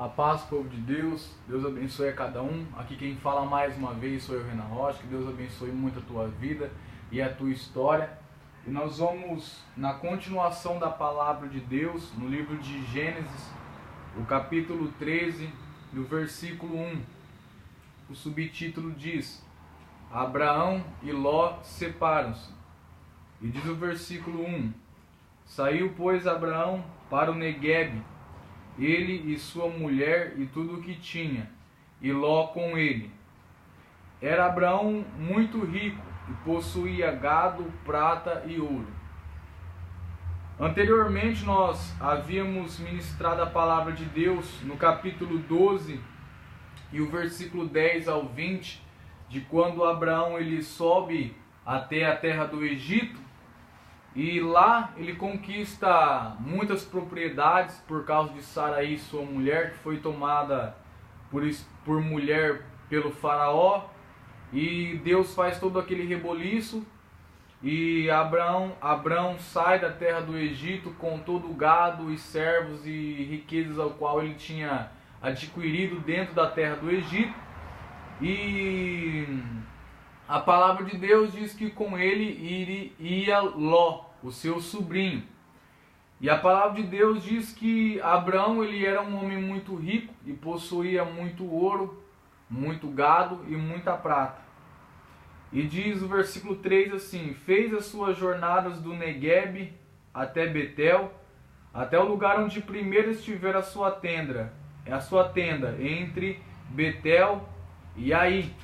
A paz, povo de Deus, Deus abençoe a cada um. Aqui quem fala mais uma vez sou eu, Renan Rocha. Que Deus abençoe muito a tua vida e a tua história. E nós vamos na continuação da palavra de Deus, no livro de Gênesis, o capítulo 13, do versículo 1. O subtítulo diz: Abraão e Ló separam-se. E diz o versículo 1: Saiu, pois, Abraão para o Neguebe, ele e sua mulher e tudo o que tinha, e Ló com ele. Era Abraão muito rico e possuía gado, prata e ouro. Anteriormente nós havíamos ministrado a palavra de Deus no capítulo 12 e o versículo 10 ao 20, de quando Abraão ele sobe até a terra do Egito. E lá ele conquista muitas propriedades por causa de Sarai, sua mulher, que foi tomada por mulher pelo faraó. E Deus faz todo aquele reboliço. E Abraão sai da terra do Egito com todo o gado e servos e riquezas ao qual ele tinha adquirido dentro da terra do Egito. E a palavra de Deus diz que com ele ia Ló, o seu sobrinho. E a palavra de Deus diz que Abraão ele era um homem muito rico e possuía muito ouro, muito gado e muita prata. E diz o versículo 3 assim: fez as suas jornadas do Neguebe até Betel, até o lugar onde primeiro estiver a sua tenda entre Betel e Ai,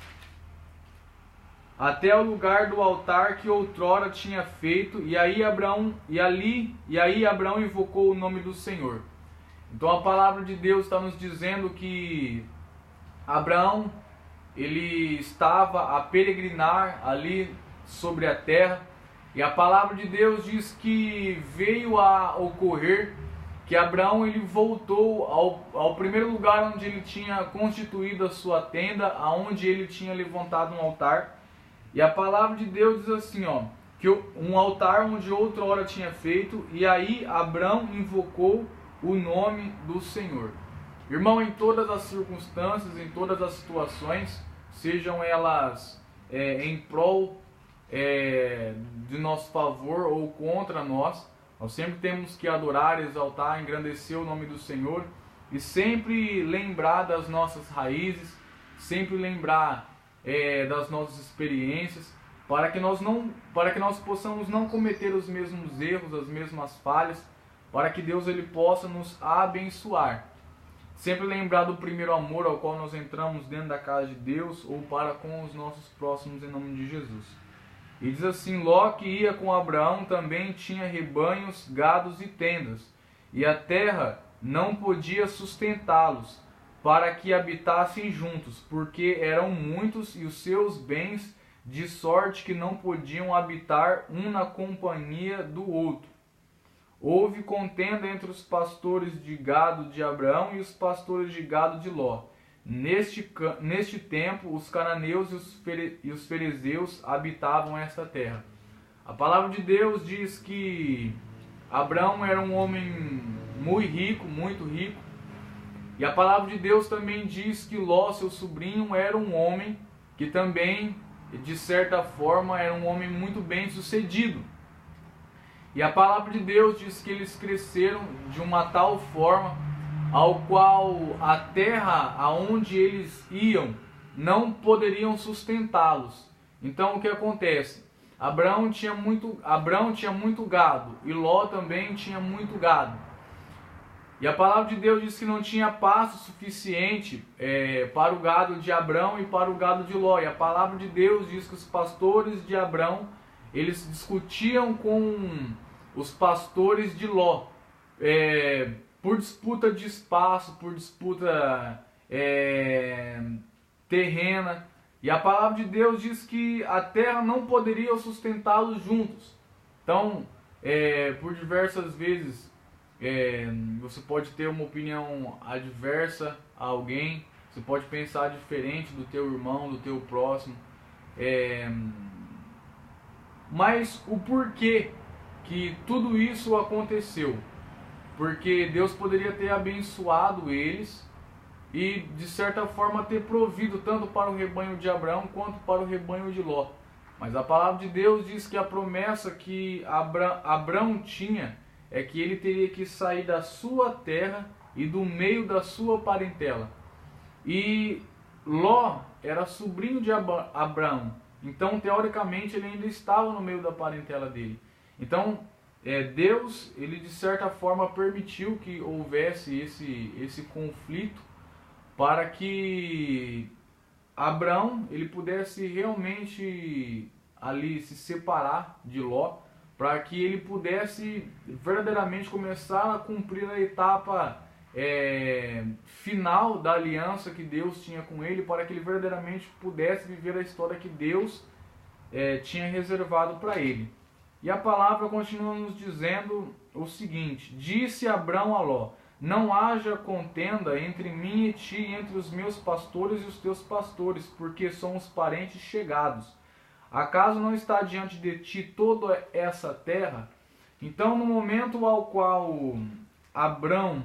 até o lugar do altar que outrora tinha feito, e aí Abraão invocou o nome do Senhor. Então a palavra de Deus está nos dizendo que Abraão ele estava a peregrinar ali sobre a terra, e a palavra de Deus diz que veio a ocorrer que Abraão ele voltou ao primeiro lugar onde ele tinha constituído a sua tenda, aonde ele tinha levantado um altar. E a palavra de Deus diz assim, que um altar onde outrora tinha feito, e aí Abraão invocou o nome do Senhor. Irmão, em todas as circunstâncias, em todas as situações, sejam elas em prol de nosso favor ou contra nós sempre temos que adorar, exaltar, engrandecer o nome do Senhor e sempre lembrar das nossas raízes, sempre lembrar das nossas experiências, para que nós possamos não cometer os mesmos erros, as mesmas falhas, para que Deus ele possa nos abençoar. Sempre lembrar do primeiro amor ao qual nós entramos dentro da casa de Deus ou para com os nossos próximos em nome de Jesus. E diz assim: Ló que ia com Abraão também tinha rebanhos, gados e tendas, e a terra não podia sustentá-los, para que habitassem juntos, porque eram muitos e os seus bens, de sorte que não podiam habitar um na companhia do outro. Houve contenda entre os pastores de gado de Abraão e os pastores de gado de Ló. Neste tempo, os cananeus e os ferezeus habitavam esta terra. A palavra de Deus diz que Abraão era um homem muito rico. E a palavra de Deus também diz que Ló, seu sobrinho, era um homem que também, de certa forma, era um homem muito bem sucedido. E a palavra de Deus diz que eles cresceram de uma tal forma ao qual a terra aonde eles iam não poderiam sustentá-los. Então o que acontece? Abraão tinha muito gado e Ló também tinha muito gado. E a palavra de Deus diz que não tinha pasto suficiente para o gado de Abraão e para o gado de Ló. E a palavra de Deus diz que os pastores de Abraão eles discutiam com os pastores de Ló, por disputa de espaço, por disputa terrena. E a palavra de Deus diz que a terra não poderia sustentá-los juntos. Então, por diversas vezes, você pode ter uma opinião adversa a alguém, você pode pensar diferente do teu irmão, do teu próximo. Mas o porquê que tudo isso aconteceu? Porque Deus poderia ter abençoado eles e de certa forma ter provido tanto para o rebanho de Abraão quanto para o rebanho de Ló. Mas a palavra de Deus diz que a promessa que Abraão tinha é que ele teria que sair da sua terra e do meio da sua parentela. E Ló era sobrinho de Abraão, então teoricamente ele ainda estava no meio da parentela dele. Então Deus, ele de certa forma permitiu que houvesse esse conflito para que Abraão ele pudesse realmente ali se separar de Ló, para que ele pudesse verdadeiramente começar a cumprir a etapa final da aliança que Deus tinha com ele, para que ele verdadeiramente pudesse viver a história que Deus tinha reservado para ele. E a palavra continua nos dizendo o seguinte: disse Abraão a Ló: não haja contenda entre mim e ti, entre os meus pastores e os teus pastores, porque somos parentes chegados. Acaso não está diante de ti toda essa terra? Então, no momento ao qual Abraão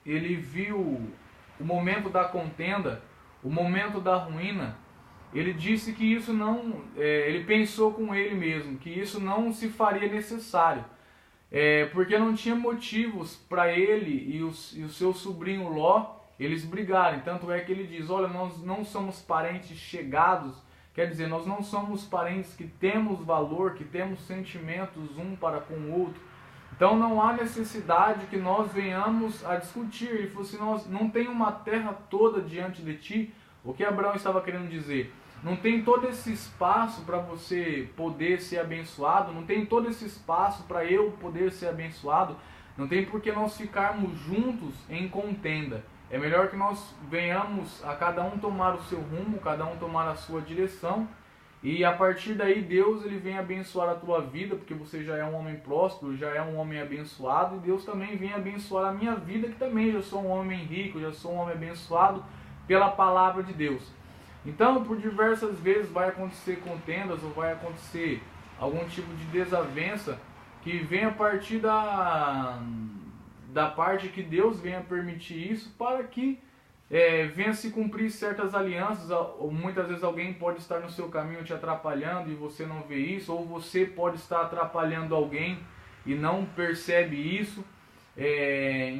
ele viu o momento da contenda, o momento da ruína, ele disse que isso não, ele pensou com ele mesmo, que isso não se faria necessário, porque não tinha motivos para ele e o seu sobrinho Ló, eles brigarem. Tanto é que ele diz: olha, nós não somos parentes chegados, quer dizer, nós não somos parentes que temos valor, que temos sentimentos um para com o outro. Então não há necessidade que nós venhamos a discutir. Ele falou assim: nós não tem uma terra toda diante de ti. O que Abraão estava querendo dizer? Não tem todo esse espaço para você poder ser abençoado, não tem todo esse espaço para eu poder ser abençoado, não tem por que nós ficarmos juntos em contenda. É melhor que nós venhamos a cada um tomar o seu rumo, cada um tomar a sua direção, e a partir daí Deus ele vem abençoar a tua vida, porque você já é um homem próspero, já é um homem abençoado, e Deus também vem abençoar a minha vida, que também já sou um homem rico, já sou um homem abençoado pela palavra de Deus. Então, por diversas vezes vai acontecer contendas ou vai acontecer algum tipo de desavença que vem a partir da parte que Deus venha permitir isso, para que venha se cumprir certas alianças. Ou muitas vezes alguém pode estar no seu caminho te atrapalhando e você não vê isso, ou você pode estar atrapalhando alguém e não percebe isso.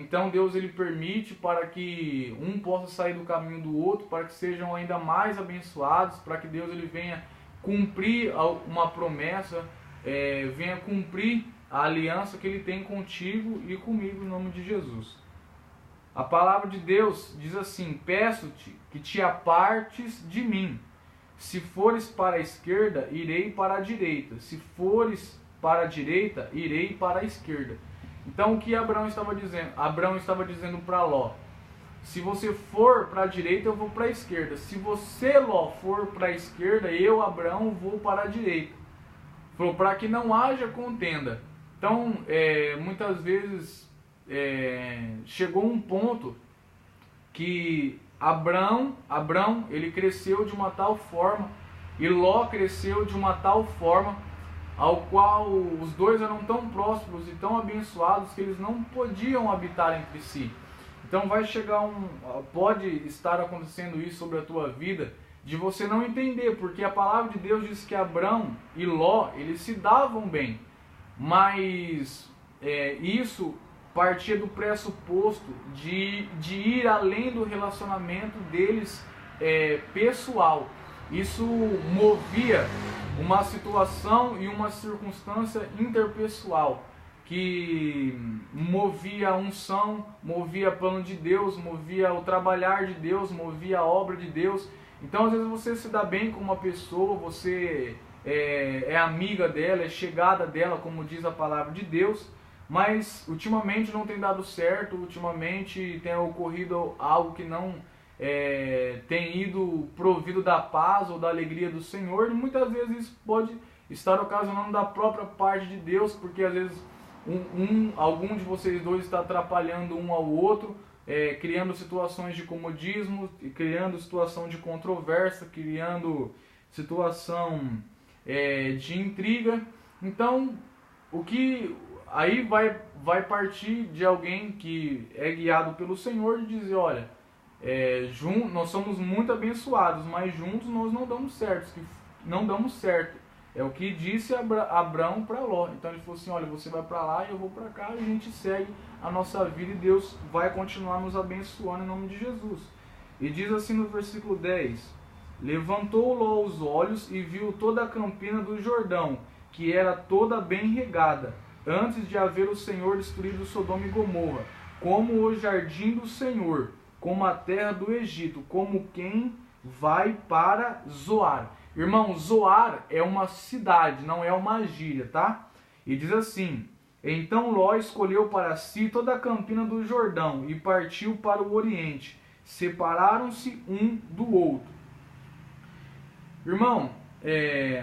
Então Deus ele permite para que um possa sair do caminho do outro, para que sejam ainda mais abençoados, para que Deus ele venha cumprir uma promessa, venha cumprir a aliança que ele tem contigo e comigo, em nome de Jesus. A palavra de Deus diz assim: peço-te que te apartes de mim. Se fores para a esquerda, irei para a direita. Se fores para a direita, irei para a esquerda. Então o que Abraão estava dizendo? Abraão estava dizendo para Ló: se você for para a direita, eu vou para a esquerda. Se você, Ló, for para a esquerda, eu, Abraão, vou para a direita. Falou para que não haja contenda. Então, muitas vezes chegou um ponto que Abraão ele cresceu de uma tal forma e Ló cresceu de uma tal forma ao qual os dois eram tão prósperos e tão abençoados que eles não podiam habitar entre si. Então vai chegar pode estar acontecendo isso sobre a tua vida, de você não entender, porque a palavra de Deus diz que Abraão e Ló, eles se davam bem, mas isso partia do pressuposto de ir além do relacionamento deles pessoal. Isso movia uma situação e uma circunstância interpessoal, que movia a unção, movia o plano de Deus, movia o trabalhar de Deus, movia a obra de Deus. Então às vezes você se dá bem com uma pessoa, você é amiga dela, é chegada dela, como diz a palavra de Deus, mas ultimamente não tem dado certo, ultimamente tem ocorrido algo que não tem ido provido da paz ou da alegria do Senhor, e muitas vezes isso pode estar ocasionando da própria parte de Deus, porque às vezes algum de vocês dois está atrapalhando um ao outro, criando situações de comodismo, criando situação de controvérsia, criando situação de intriga. Então, aí vai partir de alguém que é guiado pelo Senhor de dizer: olha, nós somos muito abençoados, mas juntos nós não damos certo. Não damos certo. É o que disse Abraão para Ló. Então ele falou assim, olha, você vai para lá e eu vou para cá, e a gente segue a nossa vida e Deus vai continuar nos abençoando em nome de Jesus. E diz assim no versículo 10, levantou Ló os olhos e viu toda a campina do Jordão, que era toda bem regada, antes de haver o Senhor destruído Sodoma e Gomorra, como o jardim do Senhor, como a terra do Egito, como quem vai para Zoar. Irmão, Zoar é uma cidade, não é uma gíria, tá? E diz assim, então Ló escolheu para si toda a campina do Jordão e partiu para o oriente. Separaram-se um do outro. Irmão,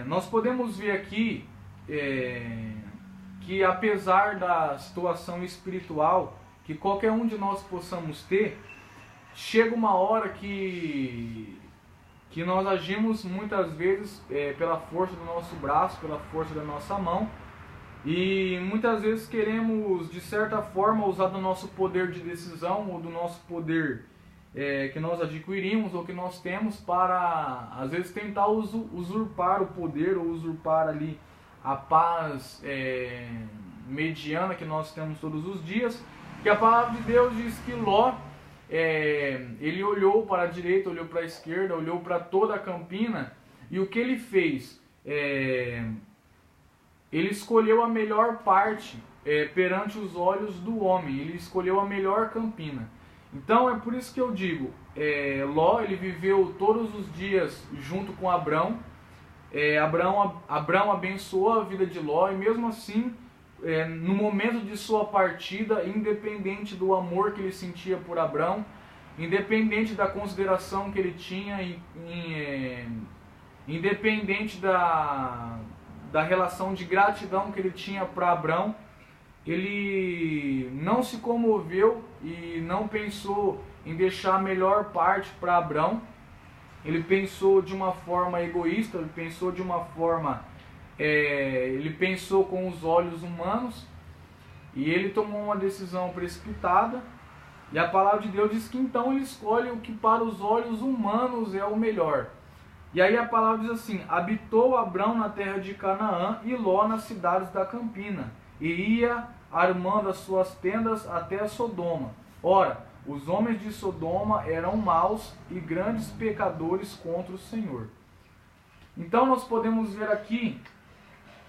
nós podemos ver aqui que apesar da situação espiritual que qualquer um de nós possamos ter, chega uma hora que nós agimos muitas vezes pela força do nosso braço, pela força da nossa mão, e muitas vezes queremos de certa forma usar do nosso poder de decisão ou do nosso poder que nós adquirimos ou que nós temos para às vezes tentar usurpar o poder ou usurpar ali a paz mediana que nós temos todos os dias. Que a palavra de Deus diz que Ló ele olhou para a direita, olhou para a esquerda, olhou para toda a campina, e o que ele fez? Ele escolheu a melhor parte perante os olhos do homem, ele escolheu a melhor campina. Então é por isso que eu digo, Ló ele viveu todos os dias junto com Abrão, Abrão abençoou a vida de Ló, e mesmo assim, no momento de sua partida, independente do amor que ele sentia por Abrão, independente da consideração que ele tinha, independente da relação de gratidão que ele tinha para Abrão, ele não se comoveu e não pensou em deixar a melhor parte para Abrão. Ele pensou de uma forma egoísta, ele pensou de uma forma... ele pensou com os olhos humanos e ele tomou uma decisão precipitada, e a palavra de Deus diz que então ele escolhe o que para os olhos humanos é o melhor. E aí a palavra diz assim, habitou Abrão na terra de Canaã e Ló nas cidades da campina, e ia armando as suas tendas até Sodoma. Ora, os homens de Sodoma eram maus e grandes pecadores contra o Senhor. Então nós podemos ver aqui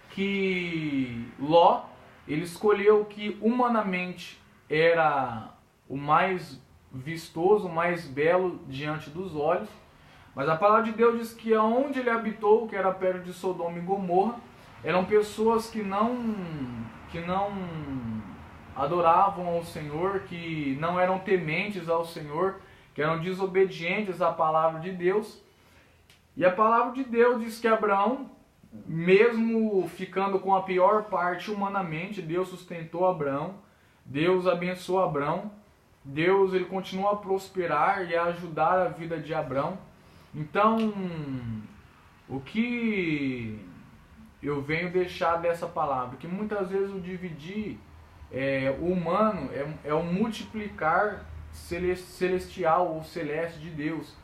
que Ló, ele escolheu o que humanamente era o mais vistoso, o mais belo diante dos olhos, mas a palavra de Deus diz que aonde ele habitou, que era perto de Sodoma e Gomorra, eram pessoas que não adoravam ao Senhor, que não eram tementes ao Senhor, que eram desobedientes à palavra de Deus. E a palavra de Deus diz que Abraão, mesmo ficando com a pior parte humanamente, Deus sustentou Abraão, Deus abençoou Abraão, Deus ele continua a prosperar e a ajudar a vida de Abraão. Então, o que eu venho deixar dessa palavra? Que muitas vezes o dividir o humano é o multiplicar celestial ou celeste de Deus.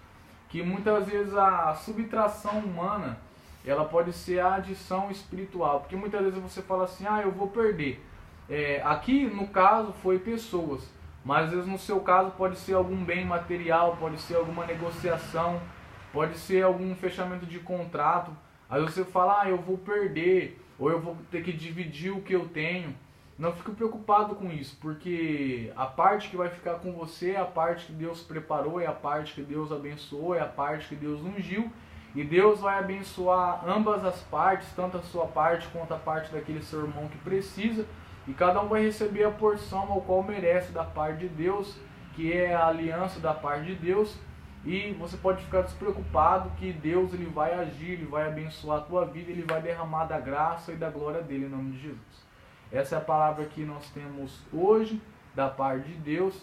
Que muitas vezes a subtração humana ela pode ser a adição espiritual, porque muitas vezes você fala assim, eu vou perder. Aqui no caso foi pessoas, mas às vezes no seu caso pode ser algum bem material, pode ser alguma negociação, pode ser algum fechamento de contrato. Aí você fala, eu vou perder, ou eu vou ter que dividir o que eu tenho. Não fique preocupado com isso, porque a parte que vai ficar com você é a parte que Deus preparou, é a parte que Deus abençoou, é a parte que Deus ungiu. E Deus vai abençoar ambas as partes, tanto a sua parte quanto a parte daquele seu irmão que precisa. E cada um vai receber a porção ao qual merece da parte de Deus, que é a aliança da parte de Deus. E você pode ficar despreocupado que Deus ele vai agir, ele vai abençoar a tua vida, ele vai derramar da graça e da glória dele em nome de Jesus. Essa é a palavra que nós temos hoje da parte de Deus.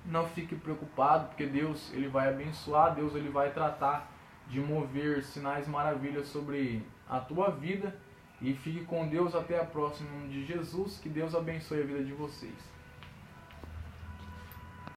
Não fique preocupado, porque Deus ele vai abençoar, Deus ele vai tratar de mover sinais maravilhas sobre a tua vida. E fique com Deus até a próxima, em nome de Jesus. Que Deus abençoe a vida de vocês.